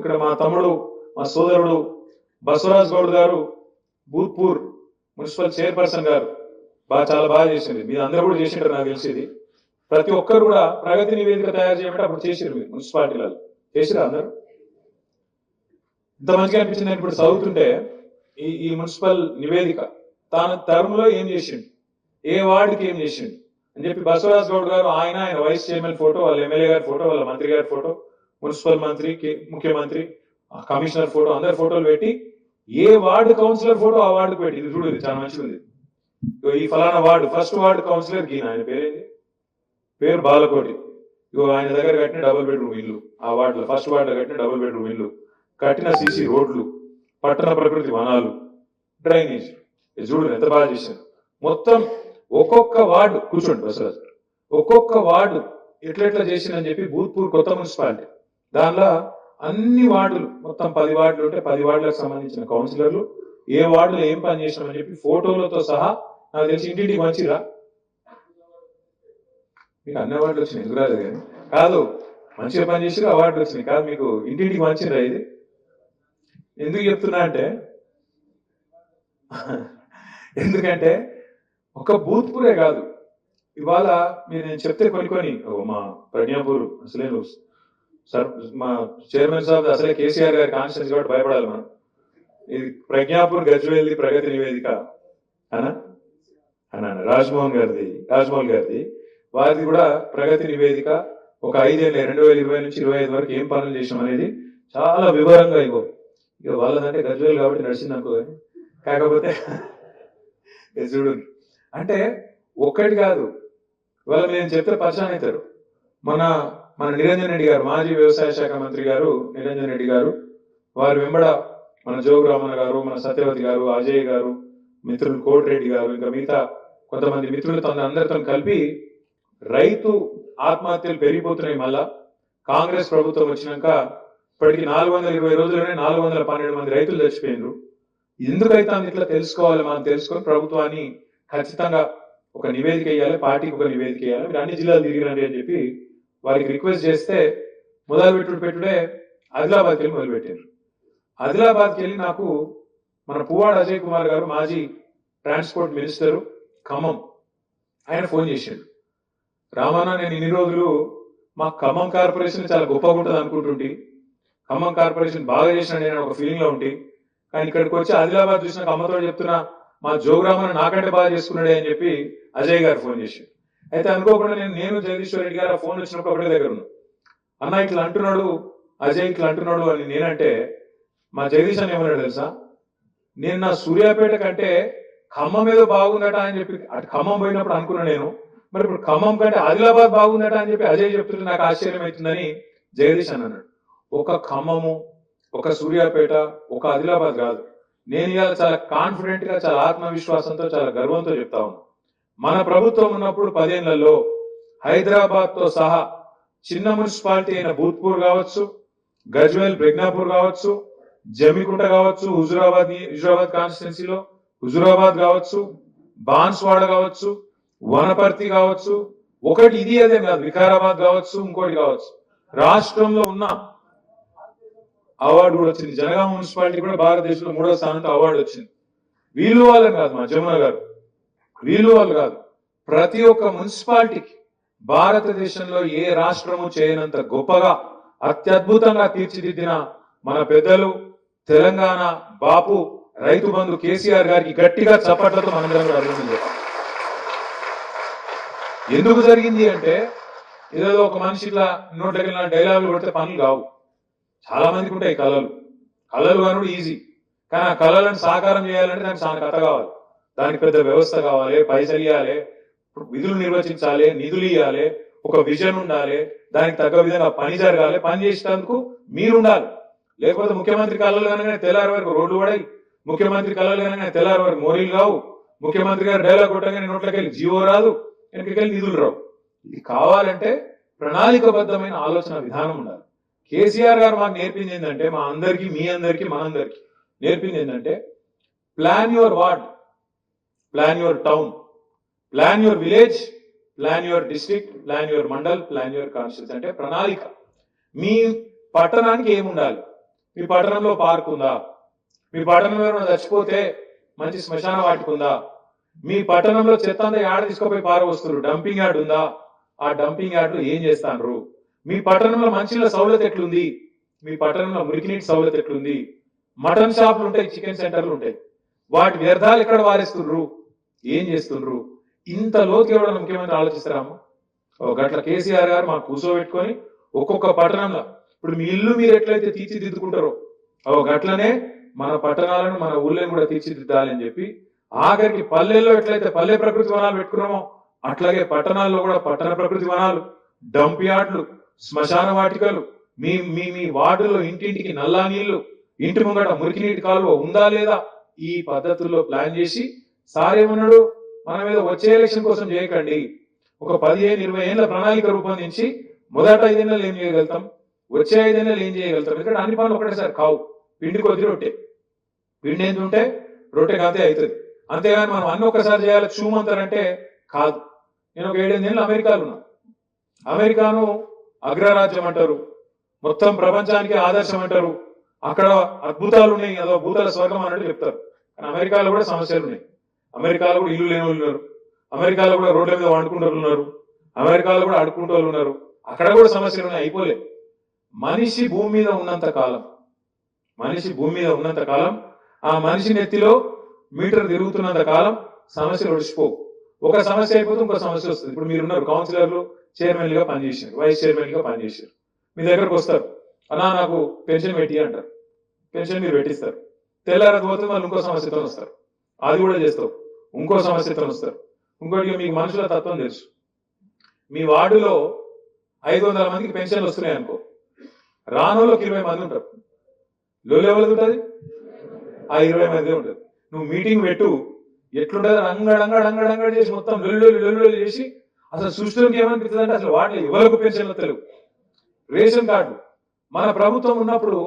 ఇక్కడ మా తమ్ముడు మా సోదరుడు బసవరాజ్ గౌడ్ గారు భూత్పూర్ మున్సిపల్ చైర్పర్సన్ గారు చాలా బాగా చేసింది. మీరు అందరూ కూడా చేసింటారు నాకు తెలిసింది. ప్రతి ఒక్కరు కూడా ప్రగతి నివేదిక తయారు చేయమంటే అప్పుడు చేసిరు. మీరు మున్సిపాలిటీలలో చేసిరా అందరూ? ఇంత మంచిగా అనిపించింది. ఇప్పుడు చదువుతుంటే ఈ మున్సిపల్ నివేదిక తాను టర్మ్లో ఏం చేసిండు, ఏ వార్డుకి ఏం చేసిండు అని చెప్పి బసవరాజ్ గౌడ్ గారు ఆయన వైస్ చైర్మన్ ఫోటో, వాళ్ళ ఎమ్మెల్యే గారి ఫోటో, వాళ్ళ మంత్రి గారి ఫోటో, మున్సిపల్ మంత్రి, ముఖ్యమంత్రి, కమిషనర్ ఫోటో, అందరి ఫోటోలు పెట్టి ఏ వార్డు కౌన్సిలర్ ఫోటో ఆ వార్డుకు పెట్టి ఇది చూడు, చాలా మంచిగా ఉంది. ఈ ఫలానా వార్డు ఫస్ట్ వార్డు కౌన్సిలర్ గీన, ఆయన పేరేంది, పేరు బాలకోటి. ఇగో ఆయన దగ్గర కట్టిన డబుల్ బెడ్రూమ్ ఇల్లు, ఆ వార్డులో ఫస్ట్ వార్డులో కట్టిన డబుల్ బెడ్రూమ్ ఇల్లు, కట్టిన సీసీ రోడ్లు, పట్టణ ప్రకృతి వనాలు, డ్రైనేజ్, ఇది చూడు ఎంత బాగా చేశారు. మొత్తం ఒక్కొక్క వార్డు కూర్చోండి బసరాజు, ఒక్కొక్క వార్డు ఎట్లెట్లా చేసిందని చెప్పి భూత్పూర్ కొత్త మున్సిపాలిటీ దానిలో అన్ని వార్డులు మొత్తం 10 వార్డులు ఉంటే 10 వార్డులకు సంబంధించిన కౌన్సిలర్లు ఏ వార్డులో ఏం పని చేసినామని చెప్పి ఫోటోలతో సహా నాకు తెలిసి ఇంటింటికి మంచిరా. మీకు అన్ని అవార్డులు వచ్చినాయి, ఎందుకు రాలేదు కానీ కాదు, మంచిగా పని చేసి అవార్డులు వచ్చినాయి కాదు, మీకు ఇంటింటికి మంచిరా. ఇది ఎందుకు చెప్తున్నా అంటే ఎందుకంటే ఒక భూత్పూరే కాదు, ఇవాళ మీరు నేను చెప్తే కొన్ని మా ప్రజ్ఞాపూర్ అసలే సార్ మా చైర్మన్ సాబ్ అసలే కేసీఆర్ గారి కాన్స్టిట్యూన్సీ కాబట్టి భయపడాలి మనం. ఇది ప్రజ్ఞాపూర్ గజ్వేల్ది ప్రగతి నివేదిక అనా రాజ్మోహన్ గారిది వారిది కూడా ప్రగతి నివేదిక. ఒక 5 ఏళ్ళ 2020 నుంచి 2025 వరకు ఏం పనులు చేసాం అనేది చాలా వివరంగా ఇక వాళ్ళదంటే గజ్వేల్ కాబట్టి నడిచింది అనుకో. కాకపోతే చూడు అంటే ఒక్కటి కాదు, ఇవాళ నేను చెప్తే పరిచయం అవుతారు. మన నిరంజన్ రెడ్డి గారు, మాజీ వ్యవసాయ శాఖ మంత్రి గారు నిరంజన్ రెడ్డి గారు, వారి వెంబడ మన జోగురామన్న గారు, మన సత్యవతి గారు, అజయ్ గారు, మిత్రులు కోటిరెడ్డి గారు, ఇంకా మిగతా కొంతమంది మిత్రులతో అందరితో కలిపి రైతు ఆత్మహత్యలు పెరిగిపోతున్నాయి. మళ్ళా కాంగ్రెస్ ప్రభుత్వం వచ్చినాక ఇప్పటికి 420 రోజుల్లోనే 412 మంది రైతులు చచ్చిపోయినారు. ఎందుకైతే అంత ఇట్లా తెలుసుకోవాలి, మనం తెలుసుకొని ప్రభుత్వాన్ని ఖచ్చితంగా ఒక నివేదిక ఇవ్వాలి, పార్టీకి ఒక నివేదిక ఇవ్వాలి, మీరు అన్ని జిల్లాలు తిరిగిరండి అని చెప్పి వారికి రిక్వెస్ట్ చేస్తే పెట్టుడే ఆదిలాబాద్కి వెళ్ళి మొదలుపెట్టారు. ఆదిలాబాద్కి వెళ్ళి నాకు మన పువ్వాడ అజయ్ కుమార్ గారు, మాజీ ట్రాన్స్పోర్ట్ మినిస్టరు ఖమ్మం, ఆయన ఫోన్ చేశాడు. రామన్న, నేను ఇన్ని రోజులు మా ఖమ్మం కార్పొరేషన్ చాలా గొప్పగా ఉంటుంది అనుకుంటుంటే, ఖమ్మం కార్పొరేషన్ బాగా చేసిన నేను ఒక ఫీలింగ్ లో ఉంటే, కానీ ఇక్కడికి వచ్చి ఆదిలాబాద్ చూసిన ఖమ్మంతో చెప్తున్నా మా జోగురామన్న నాకంటే బాగా చేసుకున్నాడే అని చెప్పి అజయ్ గారు ఫోన్ చేశాడు. అయితే అనుకోకుండా నేను జగదీశ్వర్ రెడ్డి గారు ఆ ఫోన్ వచ్చినప్పుడు ఒకటే దగ్గర ఉన్నా. అన్న ఇట్లా అంటున్నాడు అజయ్, ఇట్లా అంటున్నాడు అని నేనంటే మా జగదీష్ అని ఏమన్నాడు తెలుసా, నేను నా సూర్యాపేట కంటే ఖమ్మం ఏదో బాగుందట అని చెప్పి అటు ఖమ్మం పోయినప్పుడు అనుకున్నా నేను, మరి ఇప్పుడు ఖమ్మం కంటే ఆదిలాబాద్ బాగుందట అని చెప్పి అజయ్ చెప్తుంటే నాకు ఆశ్చర్యం అవుతుందని జగదీష్ అని అన్నాడు. ఒక ఖమ్మము, ఒక సూర్యాపేట, ఒక ఆదిలాబాద్ కాదు, నేను ఇవాళ చాలా కాన్ఫిడెంట్ గా, చాలా ఆత్మవిశ్వాసంతో, చాలా గర్వంతో చెప్తా ఉన్నా. మన ప్రభుత్వం ఉన్నప్పుడు 10 ఏళ్లలో హైదరాబాద్ తో సహా చిన్న మున్సిపాలిటీ అయిన భూత్పూర్ కావచ్చు, గజ్వేల్ ప్రజ్ఞాపూర్ కావచ్చు, జమికుంట కావచ్చు, హుజురాబాద్ కాన్స్టిట్యున్సీలో హుజురాబాద్ కావచ్చు, బాన్స్వాడ కావచ్చు, వనపర్తి కావచ్చు, ఒకటి ఇది అదే కాదు, వికారాబాద్ కావచ్చు, ఇంకోటి కావచ్చు, రాష్ట్రంలో ఉన్న అవార్డు కూడా వచ్చింది. జనగామ మున్సిపాలిటీ కూడా భారతదేశంలో 3వ స్థానంతో అవార్డు వచ్చింది. వీళ్ళు వాళ్ళు కాదు, మా జమున గారు వీళ్ళు వాళ్ళు కాదు, ప్రతి ఒక్క మున్సిపాలిటీకి భారతదేశంలో ఏ రాష్ట్రము చేయనంత గొప్పగా అత్యద్భుతంగా తీర్చిదిద్దిన మన పెద్దలు తెలంగాణ బాపు రైతు బంధు కేసీఆర్ గారికి గట్టిగా చప్పట్లతో మనందరం కూడా అభినందించాలి. ఎందుకు జరిగింది అంటే ఏదో ఒక మనిషి ఇట్లా నోట్లకి డైలాగులు కొడితే పనులు కావు. చాలా మందికి ఉంటాయి కళలు కనుడు ఈజీ, కానీ ఆ కళలను సాకారం చేయాలంటే దానికి చాలా కథ కావాలి, దానికి పెద్ద వ్యవస్థ కావాలి, పైసలు ఇవ్వాలి, విధులు నిర్వచించాలి, నిధులు ఇవ్వాలి, ఒక విజన్ ఉండాలి, దానికి తగ్గ విధంగా పని జరగాలి, పని చేసేందుకు మీరు ఉండాలి. లేకపోతే ముఖ్యమంత్రి కళలు కనుక తెల్లారి వరకు రోడ్లు పడాయి, ముఖ్యమంత్రి కళలు కనుక తెల్లారి వరకు మోరీలు కావు, ముఖ్యమంత్రి గారు డైలాగ్ కొట్టగానే నోట్లకి వెళ్ళి జీవో రాదు, వెనకకెళ్ళి నిధులు రావు. ఇది కావాలంటే ప్రణాళికబద్ధమైన ఆలోచన విధానం ఉండాలి. కేసీఆర్ గారు మాకు నేర్పింది ఏంటంటే, మా అందరికీ, మీ అందరికీ, మనందరికీ నేర్పింది ఏంటంటే, plan your ward, plan your town, plan your village, plan your district, plan your mandal, plan your constituency. అంటే ప్రణాళిక. మీ పట్టణానికి ఏముండాలి, మీ పట్టణంలో పార్క్ ఉందా? మీ పట్టణంలో ఎవరైనా చచ్చిపోతే మంచి శ్మశాన వాటిక ఉందా? మీ పట్టణంలో చెత్త అంతా యాడ తీసుకుపోయి పారవస్తున్నారు? డంపింగ్ యార్డ్ ఉందా? ఆ డంపింగ్ యార్డ్ లో ఏం చేస్తాండ్రు? మీ పట్టణంలో మంచిల సౌలత ఎట్లుంది? మీ పట్టణంలో మురికినీటి సౌలత ఎట్లుంది? మటన్ షాపులు ఉంటాయి, చికెన్ సెంటర్లు ఉంటాయి, వాటి వ్యర్థాలు ఎక్కడ వారేస్తుండ్రు? ఏం చేస్తుండ్రు? ఇంత లోతు ఎవడన్నా ముఖ్యమంత్రి ఆలోచిస్తారాము? గట్ల కేసీఆర్ గారు మాకు కూర్చోబెట్టుకొని ఒక్కొక్క పట్టణంలో ఇప్పుడు మీ ఇల్లు మీరు ఎట్లయితే తీర్చిదిద్దుకుంటారో గట్లనే మన పట్టణాలను మన ఊళ్ళని కూడా తీర్చిదిద్దాలని చెప్పి ఆఖరికి పల్లెల్లో ఎట్లయితే పల్లె ప్రకృతి వనాలు పెట్టుకున్నామో అట్లాగే పట్టణాల్లో కూడా పట్టణ ప్రకృతి వనాలు, డంప్ యార్డ్లు, శ్మశాన వాటికలు, మీ మీ మీ వార్డులో ఇంటింటికి నల్లా నీళ్లు, ఇంటి ముంగట మురికి నీటి కాలువ ఉందా లేదా, ఈ పద్ధతుల్లో ప్లాన్ చేసి సార్ ఏమన్నాడు, మన మీద వచ్చే ఎలక్షన్ కోసం చేయకండి, ఒక 15-20 ఏళ్ల ప్రణాళిక రూపొందించి మొదట 5 ఏళ్ళు ఏం చేయగలుగుతాం, వచ్చే 5 ఏళ్ళు ఏం చేయగలుగుతాం, ఎందుకంటే అన్ని పనులు ఒకటేసారి కావు. పిండి కొద్ది రొట్టె, పిండి ఏంటి ఉంటే రొట్టె కాతే అవుతుంది, అంతేగాని మనం అన్ని ఒక్కసారి చేయాలి చూమంతారంటే కాదు. నేను ఒక 7-8 ఏళ్ళు అమెరికాలో ఉన్నా. అమెరికాను అగ్రరాజ్యం అంటారు, మొత్తం ప్రపంచానికి ఆదర్శం అంటారు, అక్కడ అద్భుతాలు ఉన్నాయి, అదో భూతాల స్వర్గం అన్నట్టు చెప్తారు. కానీ అమెరికాలో కూడా సమస్యలు ఉన్నాయి. అమెరికాలో కూడా ఇల్లు లేని వాళ్ళు ఉన్నారు, అమెరికాలో కూడా రోడ్ల మీద వండుకుంటూ ఉన్నారు, అమెరికాలో కూడా అడుక్కుంటూ వాళ్ళు ఉన్నారు, అక్కడ కూడా సమస్యలు ఉన్నాయి, అయిపోలే. మనిషి భూమి మీద ఉన్నంత కాలం, మనిషి భూమి మీద ఉన్నంత కాలం, ఆ మనిషి నెత్తిలో మీటర్ తిరుగుతున్నంత కాలం సమస్యలు ఒడిచిపోవు. ఒక సమస్య అయిపోతే ఇంకో సమస్య వస్తుంది. ఇప్పుడు మీరున్నారు కౌన్సిలర్లు, చైర్మన్లుగా పనిచేసారు, వైస్ చైర్మన్గా పనిచేసారు, మీ దగ్గరకు వస్తారు, అన్నా నాకు పెన్షన్ పెట్టి అంటారు, పెన్షన్ మీరు పెట్టిస్తారు, తెల్లారది పోతే వాళ్ళు ఇంకో సమస్యతో వస్తారు, అది కూడా చేస్తావు, ఇంకో సమస్యతో వస్తారు. ఇంకోటి మీకు మనుషుల తత్వం తెలుసు, మీ వార్డులో 500 మందికి పెన్షన్లు వస్తున్నాయి అనుకో, రానోళ్ళకి 20 మంది ఉంటారు, లో లెవెల్ ఉంటుంది, ఆ 20 మంది ఉంటుంది. నువ్వు మీటింగ్ పెట్టు, ఎట్లుంటుంది, అంగడంగడంగడంగడి చేసి మొత్తం లొల్లు చేసి అసలు సృష్టికి ఏమనిపిస్తుంది అంటే అసలు వాటిలో ఎవరికి పెన్షన్లు తెలియవు. రేషన్ కార్డు మన ప్రభుత్వం ఉన్నప్పుడు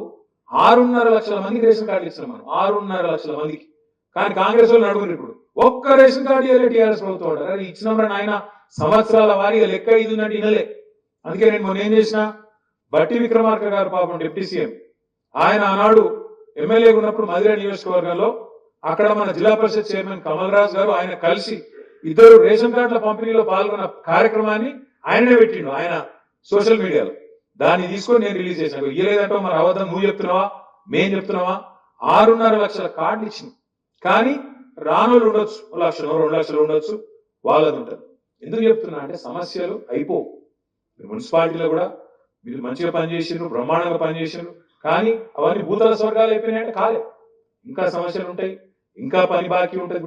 6.5 లక్షల మందికి రేషన్ కార్డు ఇచ్చినాం మనం, 6.5 లక్షల మందికి. కానీ కాంగ్రెస్ వాళ్ళు అడుగురు ఇప్పుడు ఒక్క రేషన్ కార్డు ఇవ్వలే టీఆర్ఎస్ ప్రభుత్వం అంటారు. అది ఇచ్చినప్పుడు ఆయన సంవత్సరాల వారీగా లెక్క ఇది ఉన్నట్టు వినలే. అందుకే నేను మొన్న ఏం చేసిన, బట్టి విక్రమార్క గారు పాపం డిప్యూటీ సీఎం, ఆయన ఆనాడు ఎమ్మెల్యేగా ఉన్నప్పుడు మధుర నియోజకవర్గంలో అక్కడ మన జిల్లా పరిషత్ చైర్మన్ కమల్ రాజు గారు ఆయన కలిసి ఇద్దరు రేషన్ కార్డుల పంపిణీలో పాల్గొన్న కార్యక్రమాన్ని ఆయననే పెట్టిండు ఆయన సోషల్ మీడియాలో. దాన్ని తీసుకొని నేను రిలీజ్ చేశాను. ఇయ్యలేదంటే మరి అబద్ధం నువ్వు చెప్తున్నావా మేం చెప్తున్నావా? 6.5 లక్షల కార్డులు ఇచ్చింది, కానీ రానోళ్ళు ఉండొచ్చు, 1 లక్షలు 2 లక్షలు ఉండొచ్చు, వాళ్ళది ఉంటుంది. ఎందుకు చెప్తున్నా అంటే సమస్యలు అయిపోవు. మున్సిపాలిటీలో కూడా మీరు మంచిగా పనిచేసారు, బ్రహ్మాండంగా పనిచేసారు, కానీ అవన్నీ భూతల స్వర్గాలు అయిపోయినాయంటే కాలే, ఇంకా సమస్యలు ఉంటాయి, ఇంకా పని బాకీ ఉంటుంది.